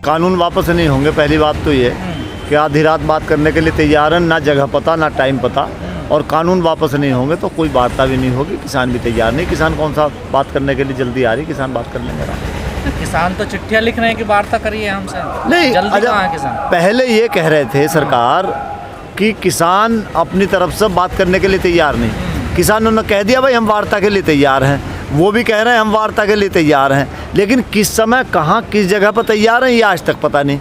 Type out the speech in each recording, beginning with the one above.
कानून वापस नहीं होंगे। पहली बात तो ये कि आधी रात बात करने के लिए तैयार हैं, ना जगह पता ना टाइम पता, और कानून वापस नहीं होंगे तो कोई वार्ता भी नहीं होगी। किसान भी तैयार नहीं। किसान कौन सा बात करने के लिए जल्दी आ रही, किसान बात कर लेंगे। किसान तो चिट्ठियां लिख रहे हैं कि वार्ता करिए हमसे, नहीं जल्दी कहाँ है किसान? पहले ये कह रहे थे सरकार कि किसान अपनी तरफ से बात करने के लिए तैयार नहीं। किसानों ने कह दिया भाई हम वार्ता के लिए तैयार हैं, वो भी कह रहे हैं हम वार्ता के लिए तैयार हैं, लेकिन किस समय कहाँ किस जगह पर तैयार हैं ये आज तक पता नहीं।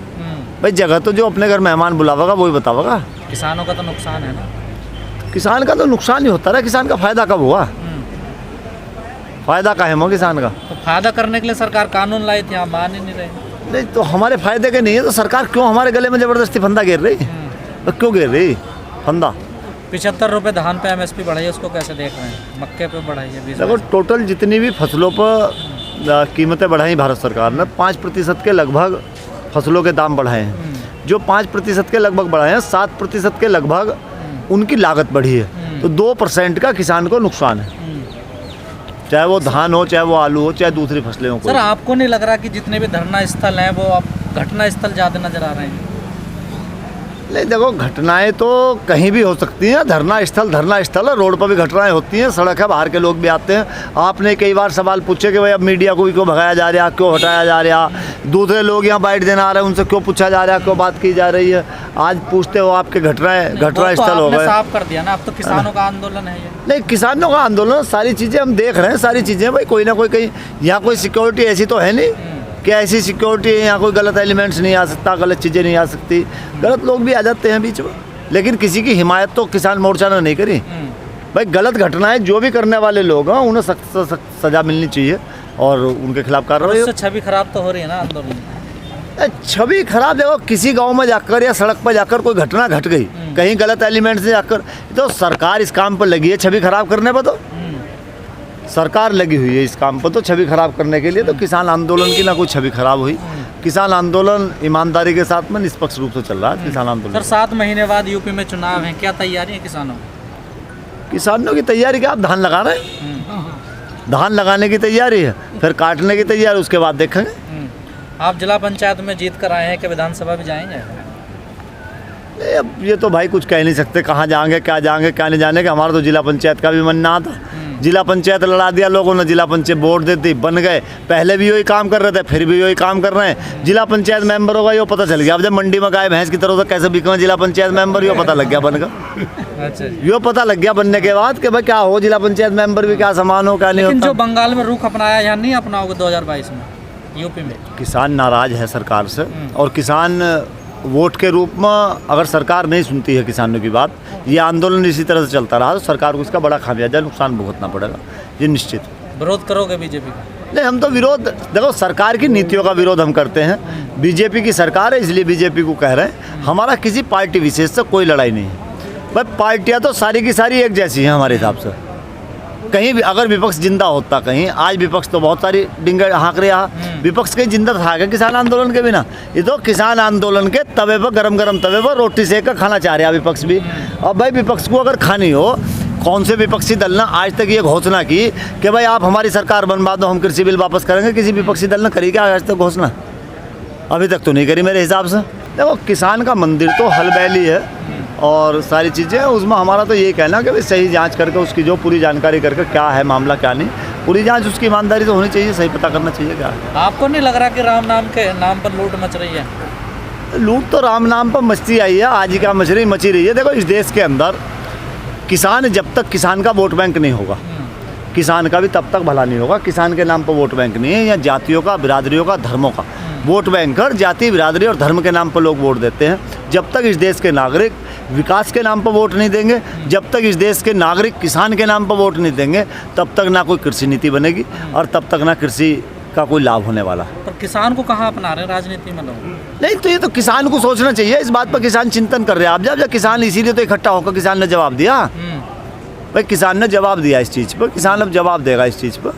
भाई जगह तो जो अपने घर मेहमान बुलावेगा वही बतावेगा। किसानों का तो नुकसान है ना। किसान का तो नुकसान ही होता रहा, किसान का फायदा कब हुआ? फायदा काहे हो किसान का? तो फायदा करने के लिए सरकार कानून लाई थी, आप मान ही नहीं रहे। नहीं तो हमारे फायदे के नहीं है तो सरकार क्यों हमारे गले में जबरदस्ती फंदा गिर रही? तो क्यों गिर रही फंदा? 75 रुपये धान पे MSP बढ़ाई है, उसको कैसे देख रहे हैं? मक्के पे बढ़ाई है 20। देखो टोटल जितनी भी फसलों पर कीमतें बढ़ाई भारत सरकार ने 5% के लगभग फसलों के दाम बढ़ाए हैं। जो 5% के लगभग बढ़ाए हैं, 7% के लगभग उनकी लागत बढ़ी है। तो 2% का किसान को नुकसान है, चाहे वो धान हो, चाहे वो आलू हो, चाहे दूसरी फसलें हो। सर आपको नहीं लग रहा कि जितने भी धरना स्थल हैं वो अब घटना स्थल ज़्यादा नजर आ रहे हैं? नहीं देखो घटनाएं तो कहीं भी हो सकती हैं। धरना स्थल है, रोड पर भी घटनाएं होती हैं, सड़क है, बाहर के लोग भी आते हैं। आपने कई बार सवाल पूछे कि भाई अब मीडिया को भी क्यों भगाया जा रहा, क्यों हटाया जा रहा, दूसरे लोग यहाँ बाइट देना आ रहे हैं उनसे क्यों पूछा जा रहा, क्यों बात की जा रही है। आज पूछते हो आपके घटना स्थल हो गए। साफ कर दिया ना, अब तो किसानों का आंदोलन है ये। नहीं किसानों का आंदोलन, सारी चीज़ें हम देख रहे हैं, सारी चीज़ें भाई कोई ना कोई कहीं यहाँ कोई सिक्योरिटी ऐसी तो है नहीं कि ऐसी सिक्योरिटी है यहाँ कोई गलत एलिमेंट्स नहीं आ सकता, गलत चीज़ें नहीं आ सकती, गलत लोग भी आ जाते हैं बीच में। लेकिन किसी की हिमायत तो किसान मोर्चा ने नहीं करी। भाई गलत घटनाएं जो भी करने वाले लोग हैं उन्हें सख्त से सख्त सजा मिलनी चाहिए और उनके खिलाफ कार्रवाई। उससे छवि खराब तो हो रही है ना आंदोलन। छवि खराब देखो, किसी गांव में जाकर या सड़क पर जाकर कोई घटना घट गई, कहीं गलत एलिमेंट से जाकर, तो सरकार इस काम पर लगी है छवि खराब करने पर। तो सरकार लगी हुई है इस काम पर तो छवि खराब करने के लिए। तो किसान आंदोलन की ना कोई छवि खराब हुई। किसान आंदोलन ईमानदारी के साथ में निष्पक्ष रूप से चल रहा है। किसान आंदोलन सर 7 महीने बाद यूपी में चुनाव है, क्या तैयारी है किसानों? किसानों की तैयारी क्या, आप धान लगा रहे हैं, धान लगाने की तैयारी है, फिर काटने की तैयारी, उसके बाद देखेंगे। आप जिला पंचायत में जीत कर आए हैं कि विधानसभा भी जाएंगे? अब ये तो भाई कुछ कह नहीं सकते कहाँ जाएंगे क्या नहीं जाने का। हमारा तो जिला पंचायत का भी मन ना था। जिला पंचायत लड़ा दिया लोगों ने, जिला पंचायत वोट देती बन गए। पहले भी वही काम कर रहे थे, फिर भी वही काम कर रहे हैं। जिला पंचायत मेंबर होगा ये पता चल गया। अब जब मंडी में गाय भैंस की तरह से कैसे बिकना जिला पंचायत मेंबर, ये पता लग गया बन गया। अच्छा, ये पता लग गया बनने के बाद कि भाई क्या हो, जिला पंचायत मेंबर भी क्या सामान हो क्या नहीं होता। जो बंगाल में रुख अपनाया यहाँ नहीं अपनाओगे 2022 में यूपी में? किसान नाराज है सरकार से, और किसान वोट के रूप में अगर सरकार नहीं सुनती है किसानों की बात, ये आंदोलन इसी तरह से चलता रहा तो सरकार को इसका बड़ा खामियाजा नुकसान भुगतना पड़ेगा, ये निश्चित। विरोध करोगे बीजेपी का? नहीं हम तो विरोध, देखो सरकार की नीतियों का विरोध हम करते हैं। बीजेपी की सरकार है इसलिए बीजेपी को कह रहे हैं। हमारा किसी पार्टी विशेष से कोई लड़ाई नहीं है। भाई पार्टियाँ तो सारी की सारी एक जैसी हैं हमारे हिसाब से। कहीं भी अगर विपक्ष जिंदा होता, कहीं आज विपक्ष तो बहुत सारी डिंगे हाँक रहा, विपक्ष कहीं जिंदा था क्या किसान आंदोलन के बिना? ये तो किसान आंदोलन के तवे पर, गरम गरम तवे पर रोटी सेक कर खाना चाह रहा विपक्ष भी। अब भाई विपक्ष को अगर खानी हो, कौन से विपक्षी दल ने आज तक ये घोषणा की कि भाई आप हमारी सरकार बनवा दो, हम कृषि बिल वापस करेंगे? किसी विपक्षी दल ने करी क्या आज तक घोषणा? अभी तक तो नहीं करी मेरे हिसाब से। देखो किसान का मंदिर तो हलबैली है और सारी चीज़ें, उसमें हमारा तो ये कहना कि भाई सही जांच करके उसकी जो पूरी जानकारी करके क्या है मामला क्या नहीं, पूरी जांच उसकी ईमानदारी तो होनी चाहिए, सही पता करना चाहिए क्या है। आपको नहीं लग रहा कि राम नाम के नाम पर लूट मच रही है? लूट तो राम नाम पर मचती आई है, आज ही क्या मची रही है। देखो इस देश के अंदर किसान, जब तक किसान का वोट बैंक नहीं होगा, किसान का भी तब तक भला नहीं होगा। किसान के नाम पर वोट बैंक नहीं है, या जातियों का, बिरादरियों का, धर्मों का वोट बैंक कर, जाति, बिरादरी और धर्म के नाम पर लोग वोट देते हैं। जब तक इस देश के नागरिक विकास के नाम पर वोट नहीं देंगे, जब तक इस देश के नागरिक किसान के नाम पर वोट नहीं देंगे, तब तक ना कोई कृषि नीति बनेगी और तब तक ना कृषि का कोई लाभ होने वाला। पर किसान को कहाँ अपना रहे राजनीति में लोग? नहीं तो ये तो किसान को सोचना चाहिए, इस बात पर किसान चिंतन कर रहे हैं। आप जब किसान, इसीलिए तो इकट्ठा होकर किसान ने जवाब दिया। भाई किसान ने जवाब दिया इस चीज़ पर, किसान अब जवाब देगा इस चीज़ पर।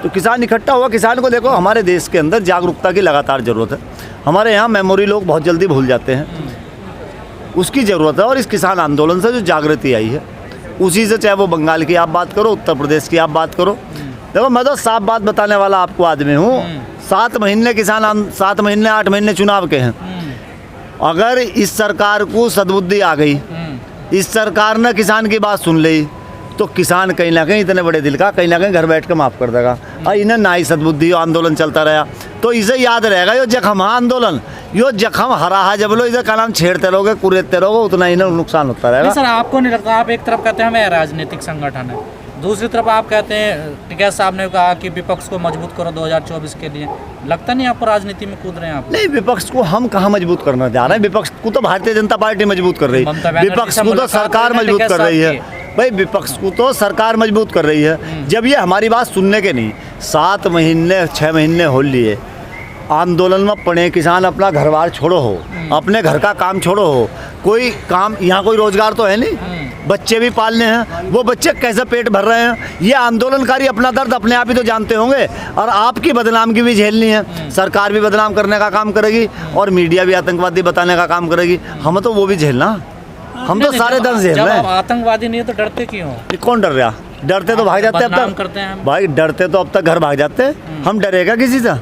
तो किसान इकट्ठा हुआ। किसान को देखो, हमारे देश के अंदर जागरूकता की लगातार ज़रूरत है। हमारे यहाँ मेमोरी लोग बहुत जल्दी भूल जाते हैं, उसकी ज़रूरत है। और इस किसान आंदोलन से जो जागृति आई है उसी से, चाहे वो बंगाल की आप बात करो, उत्तर प्रदेश की आप बात करो, देखो मैं तो साफ बात बताने वाला आपको आदमी हूँ। 7 महीने 7 महीने 8 महीने चुनाव के हैं। अगर इस सरकार को सद्बुद्धि आ गई, इस सरकार ने किसान की बात सुन ली, तो किसान कहीं ना कहीं इतने बड़े दिल का कहीं ना कहीं घर बैठ के माफ़ कर देगा। और इन्हें ना ही सद्बुद्धि आंदोलन चलता रहा तो इसे याद रहेगा यो जख्म आंदोलन, यो जख्म हरा जब लो इधर का नाम छेड़ते रहोगे कुरेदते रहोगे उतना इन्हें नुकसान होता रहेगा। सर आपको नहीं लगता, आप एक तरफ कहते हैं हमें राजनीतिक संगठन है, दूसरी तरफ आप कहते हैं टिकैत साहब ने कहा कि विपक्ष को मजबूत करो 2024 के लिए, लगता नहीं आपको राजनीति में कूद रहे हैं आप? नहीं, विपक्ष को हम कहाँ मजबूत करना चाह रहे हैं? विपक्ष को तो भारतीय जनता पार्टी मजबूत कर रही है, विपक्ष को तो सरकार मजबूत कर रही है भाई, विपक्ष को तो सरकार मजबूत कर रही है। जब ये हमारी बात सुनने के नहीं, 7 महीने 6 महीने हो लिए आंदोलन में पड़े किसान, अपना घर बार छोड़ो हो, अपने घर का काम छोड़ो हो, कोई काम यहाँ कोई रोजगार तो है नहीं, बच्चे भी पालने हैं, वो बच्चे कैसे पेट भर रहे हैं? ये आंदोलनकारी अपना दर्द अपने आप ही तो जानते होंगे। और आपकी बदनामी भी झेलनी है, सरकार भी बदनाम करने का काम करेगी और मीडिया भी आतंकवादी बताने का काम करेगी, हम तो वो भी झेलना, हम तो सारे दर्द झेल रहे हैं। आतंकवादी नहीं है तो डरते क्यों? कौन डर रहा? डरते तो भाग जाते अब तक करते हैं भाई, डरते तो अब तक घर भाग जाते, हम डरेगा किसी से?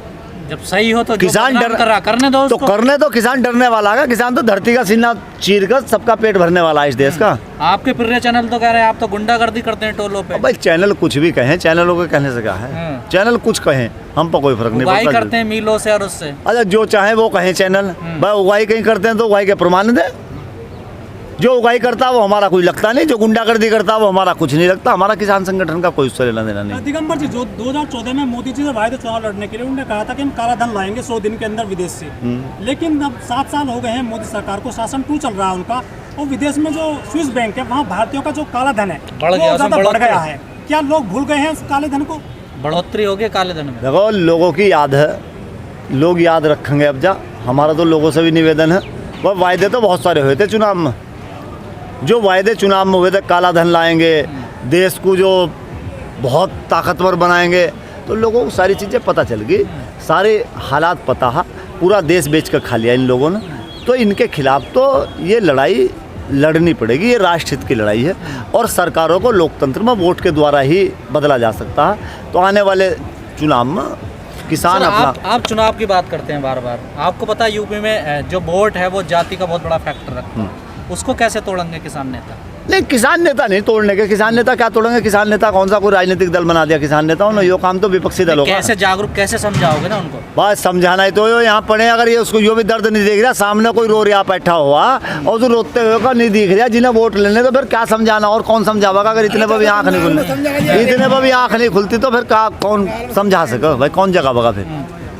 जब सही हो तो किसान डर कर रहा करने दो, तो करने दो, किसान डरने वाला है? किसान तो धरती का सीना चीर कर सबका पेट भरने वाला है इस देश का। आपके प्रिय चैनल तो कह रहे हैं आप तो गुंडागर्दी करते हैं टोलों पे। भाई चैनल कुछ भी कहें, चैनलों के कहने से क्या है, चैनल कुछ कहें हम पर कोई फर्क नहीं उगाई पड़ता। करते हैं मीलों से और उससे, अच्छा जो चाहे वो कहें चैनल, भाई उगाई कहीं करते हैं तो उगाई के प्रमाण दे। जो उगाई करता है वो हमारा कोई लगता नहीं, जो गुंडागर्दी करता है वो हमारा कुछ नहीं लगता। हमारा किसान संगठन का कोई उससे लेना देना नहीं। दिगंबर जी, जो 2014 में मोदी जी से वायदे चुनाव लड़ने के लिए उन्होंने कहा था कि हम काला धन लाएंगे 100 दिन के अंदर विदेश से, लेकिन अब 7 साल हो गए हैं मोदी सरकार को, शासन 2 चल रहा है उनका, और विदेश में जो स्विस बैंक है वहाँ भारतीयों का जो काला धन है वो ज़्यादा बढ़ गया है। क्या लोग भूल गए हैं उस काले धन को? बढ़ोतरी हो गई काले धन में। देखो लोगों की याद है, लोग याद रखेंगे। अब जा हमारा तो लोगों से भी निवेदन है, वह वायदे तो बहुत सारे हुए थे चुनाव में, जो वायदे चुनाव में हुए थे, काला धन लाएंगे, देश को जो बहुत ताकतवर बनाएंगे, तो लोगों को सारी चीज़ें पता चल गई, सारे हालात पता है, पूरा देश बेच कर खा लिया इन लोगों ने। तो इनके खिलाफ तो ये लड़ाई लड़नी पड़ेगी, ये राष्ट्रहित की लड़ाई है और सरकारों को लोकतंत्र में वोट के द्वारा ही बदला जा सकता है। तो आने वाले चुनाव में किसान अपना आप चुनाव की बात करते हैं बार बार, आपको पता है यूपी में जो वोट है वो जाति का बहुत बड़ा फैक्टर रखता है, उसको कैसे तोड़ेंगे किसान नेता? नहीं, किसान नेता नहीं तोड़ने के, किसान नेता क्या तोड़ेंगे? किसान नेता कौन सा कोई राजनीतिक दल बना दिया किसान नेताओं ने? यो काम तो विपक्षी दलों का। कैसे जागरूक, कैसे समझाओगे ना उनको? बस समझाना ही तो यो यहाँ पड़े, अगर ये उसको यो भी दर्द नहीं देख रहा, सामने कोई रो रहा बैठा हुआ और तो रोते हुए का नहीं दिख रहा, जिन्हें वोट लेने तो फिर क्या समझाना? और कौन समझावेगा? अगर इतने पर भी आँख नहीं खुलती, इतने पर भी आँख नहीं खुलती तो फिर क्या कौन समझा सके भाई? कौन जगावेगा फिर?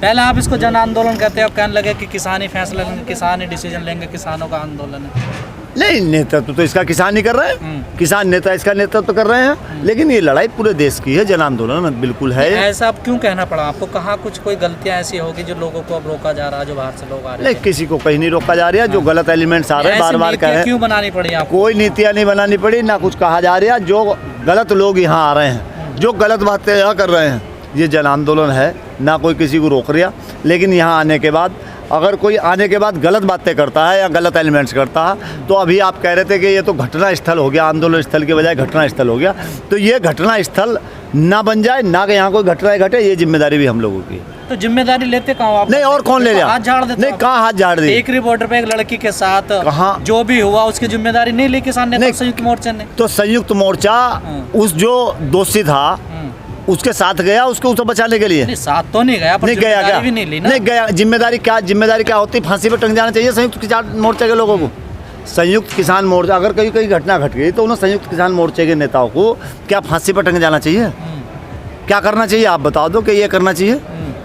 पहले आप इसको जन आंदोलन कहते हैं, अब कहने लगे कि किसान ही फैसला लेंगे, किसान ही डिसीजन लेंगे, किसानों का आंदोलन है। नहीं, नेतृत्व तो इसका किसान ही कर रहे हैं, किसान नेता इसका नेतृत्व कर रहे हैं, लेकिन ये लड़ाई पूरे देश की है, जन आंदोलन बिल्कुल है। ऐसा अब क्यों कहना पड़ा आपको? कहाँ कुछ कोई गलतियाँ ऐसी होगी जो लोगों को अब रोका जा रहा है, जो बाहर से लोग आ रहे हैं? नहीं, किसी को कहीं नहीं रोका जा रहा है, जो गलत एलिमेंट्स आ रहे हैं बार बार कह रहे हैं। क्यों बनानी पड़ी आपको? कोई नीतियाँ नहीं बनानी पड़ी, ना कुछ कहा जा रहा है। जो गलत लोग यहाँ आ रहे हैं, जो गलत बातें यहाँ कर रहे हैं, ये जन आंदोलन है, ना कोई किसी को रोक रहा। लेकिन यहाँ आने के बाद अगर कोई आने के बाद गलत बातें करता है या गलत एलिमेंट्स करता है, तो अभी आप कह रहे थे कि ये तो घटना स्थल हो गया, आंदोलन स्थल के बजाय घटना स्थल हो गया, तो ये घटना स्थल ना बन जाए, ना कि यहाँ कोई घटनाएं घटे, ये जिम्मेदारी भी हम लोगों की। तो जिम्मेदारी लेते कहाँ आप? नहीं, और कौन ले लिया? हाथ झाड़ देते? नहीं, कहाँ हाथ झाड़ दी? एक रिपोर्टर पे एक लड़की के साथ कहाँ जो भी हुआ उसकी जिम्मेदारी नहीं ली किसान नेता संयुक्त मोर्चा ने? तो संयुक्त मोर्चा उस जो दोषी था उसके साथ गया, उसको उसे बचाने के लिए। नहीं, साथ तो नहीं गया, पर नहीं गया क्या? भी नहीं ली ना? नहीं गया। जिम्मेदारी क्या होती? फांसी पर टंग जाना चाहिए संयुक्त किसान मोर्चा के लोगों को। संयुक्त किसान मोर्चा अगर कहीं घटना घट गई तो उन्हें संयुक्त किसान मोर्चे के नेताओं को क्या फांसी पर टंग जाना चाहिए? क्या करना चाहिए आप बता दो कि ये करना चाहिए?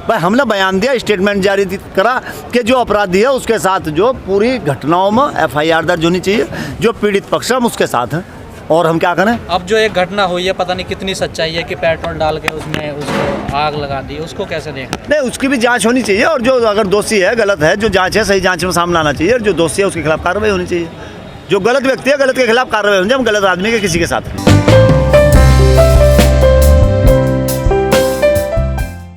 भाई हमने बयान दिया, स्टेटमेंट जारी करा कि जो अपराधी है उसके साथ जो पूरी घटनाओं में FIR दर्ज होनी चाहिए, जो पीड़ित पक्ष है उसके साथ है, और हम क्या करें? अब जो एक घटना हुई है, पता नहीं कितनी सच्चाई है कि पेट्रोल डाल के उसमें उसको आग लगा दी, उसको कैसे देखें? नहीं, उसकी भी जांच होनी चाहिए, और जो अगर दोषी है, गलत है, जो जांच है सही जांच में सामने आना चाहिए, और जो दोषी है उसके खिलाफ कार्रवाई होनी चाहिए। जो गलत व्यक्ति है, गलत के खिलाफ कार्रवाई होनी चाहिए, हम गलत आदमी के किसी के साथ